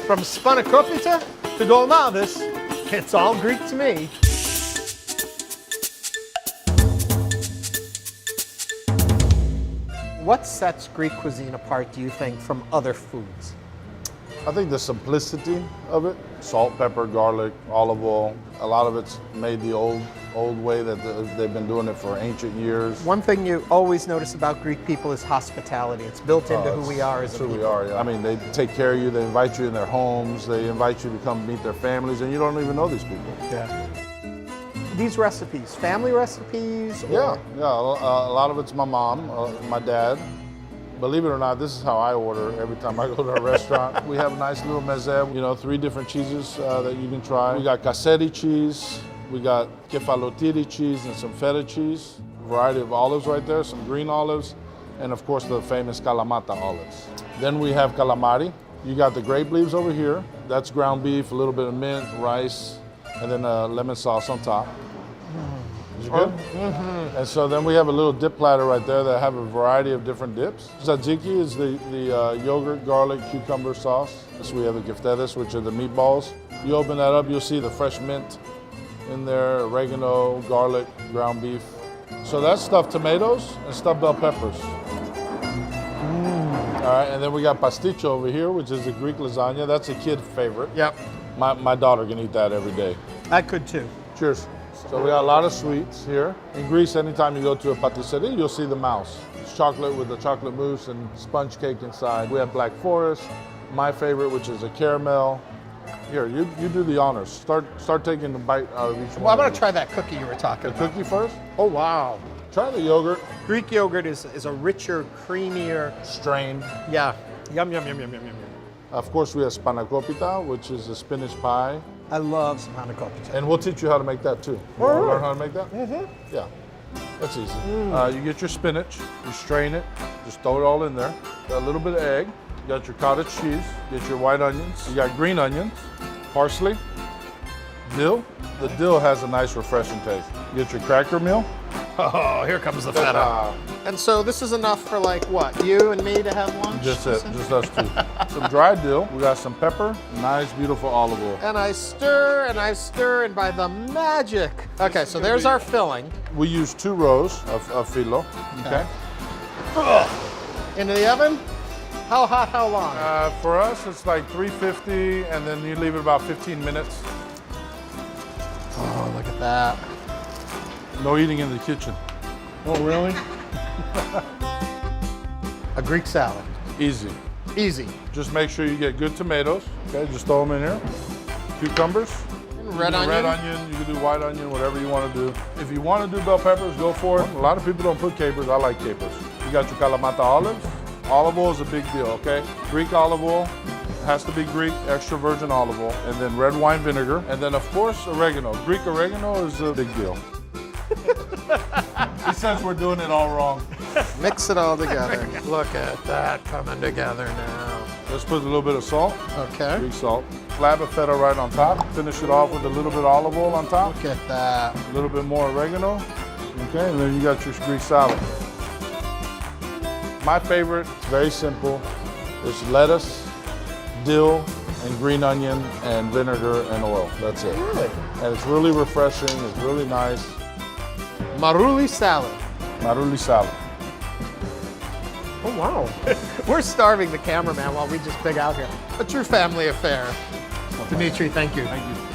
From Spanakopita to dolmades, it's all Greek to me. What sets Greek cuisine apart, do you think, from other foods? I think the simplicity of it, salt, pepper, garlic, olive oil, a lot of it's made the old way that they've been doing it for ancient years. One thing you always notice about Greek people is hospitality. It's built into who we are as a people. Who we are, yeah. I mean, they take care of you, they invite you in their homes, they invite you to come meet their families, and you don't even know these people. Yeah. These recipes, family recipes? Or? Yeah, a lot of it's my mom, my dad. Believe it or not, this is how I order every time I go to a restaurant. We have a nice little meze, 3 different cheeses that you can try. We got caseri cheese, we got kefalotiri cheese and some feta cheese, a variety of olives right there, some green olives, and of course the famous Kalamata olives. Then we have calamari. You got the grape leaves over here. That's ground beef, a little bit of mint, rice, and then lemon sauce on top. Is it good? Mm-hmm. And so then we have a little dip platter right there that have a variety of different dips. Tzatziki is the yogurt, garlic, cucumber sauce. So we have the giftedes, which are the meatballs. You open that up, you'll see the fresh mint in there, oregano, garlic, ground beef. So that's stuffed tomatoes and stuffed bell peppers. All right, and then we got pasticcio over here, which is a Greek lasagna. That's a kid favorite. Yep. My daughter can eat that every day. I could too. Cheers. So we got a lot of sweets here. In Greece, anytime you go to a patisserie, you'll see the mouse. It's chocolate with the chocolate mousse and sponge cake inside. We have Black Forest, my favorite, which is a caramel. Here, you do the honors. Start taking a bite out of each one. Well, I'm gonna try that cookie you were talking about. The cookie first? Oh, wow. Try the yogurt. Greek yogurt is a richer, creamier. Strained. Yeah. Yum, yum, yum, yum, yum, yum. Of course, we have spanakopita, which is a spinach pie. I love Spanakopita. And we'll teach you how to make that too. You want to learn how to make that? Mm-hmm. Yeah, that's easy. You get your spinach, you strain it, just throw it all in there. Got a little bit of egg, you got your cottage cheese, get your white onions, you got green onions, parsley, dill. The dill has a nice refreshing taste. You get your cracker meal. Oh, here comes the feta. And so this is enough for like what, you and me to have lunch? Just it, just us two. Some dried dill, we got some pepper, nice beautiful olive oil. And I stir, and by the magic. Okay, so there's our filling. We use 2 rows of filo, okay? Into the oven? How hot, how long? For us, it's like 350, and then you leave it about 15 minutes. Oh, look at that. No eating in the kitchen. Oh, really? A Greek salad. Easy. Easy. Just make sure you get good tomatoes. Okay, just throw them in here. Cucumbers. And red onion. Red onion. You can do white onion, whatever you want to do. If you want to do bell peppers, go for it. A lot of people don't put capers. I like capers. You got your Kalamata olives. Olive oil is a big deal, okay? Greek olive oil. Has to be Greek, extra virgin olive oil. And then red wine vinegar. And then, of course, oregano. Greek oregano is a big deal. He says we're doing it all wrong. Mix it all together. Look at that coming together now. Let's put a little bit of salt. Okay. Greek salt. Slab of feta right on top. Finish it off with a little bit of olive oil on top. Look at that. A little bit more oregano. Okay, and then you got your Greek salad. My favorite, very simple, is lettuce, dill, and green onion, and vinegar and oil. That's it. Really? And it's really refreshing. It's really nice. Marouli salad. Marouli salad. Oh, wow. We're starving the cameraman while we just pig out here. A true family affair. Dimitri, thank you. Thank you.